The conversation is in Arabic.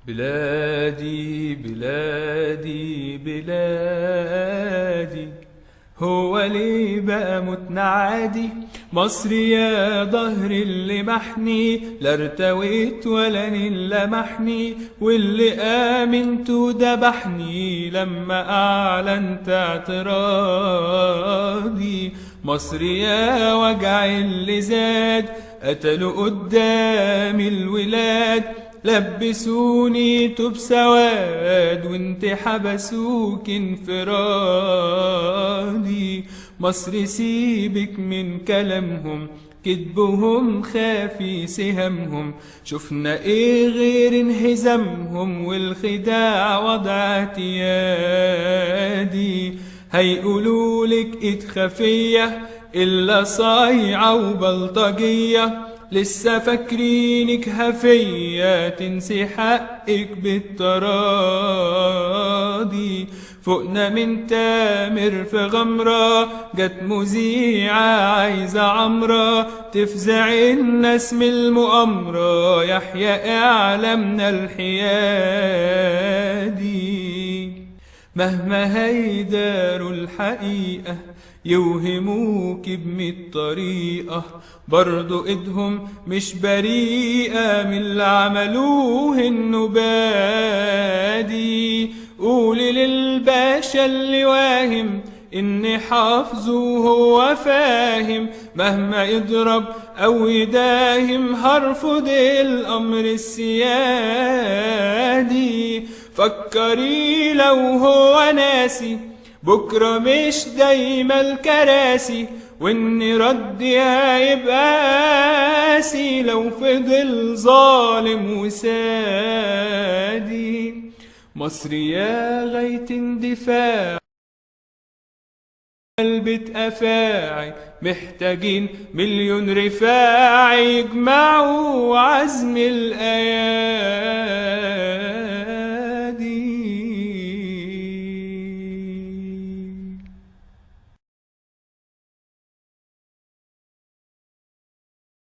بلادي بلادي بلادي، هو ليه بقى متنا عادي؟ مصر يا ظهر اللي محني، لا ارتويت ولا نيل لمحني، واللي آمنته دبحني لما أعلنت اعتراضي. مصر يا وجع اللي زاد، قتلوا قدام الولاد، لبسوني توب سواد وانت حبسوك انفرادي. مصر سيبك من كلامهم، كذبهم خافي سهمهم، شفنا ايه غير انهزامهم والخداع وضع اعتيادي. هيقولولك ايد خفية إلا صايعة وبلطجية، لسه فاكرينك هفية تنسي حقك بالتراضي. فوقنا من تامر في غمرة، جت مذيعة عايزة عمرة تفزع الناس من المؤامرة، يحيى إعلامنا الحيادي. مهما هيداروا الحقيقة يوهموك بمية طريقة، برضو ايدهم مش بريئة من اللي عملوه النبادي. قولي للباشا اللي واهم إن حافظه وهو فاهم، مهما يضرب أو يداهم هرفض الأمر السيادي. فكري لو هو ناسي بكرة مش دايما الكراسي، وإن ردي هيبقى قاسي لو فضل ظالم وسادي. مصر يا غاية اندفاع قلبة أفاعي، محتاجين مليون رفاعي يجمعوا عزم الآيات.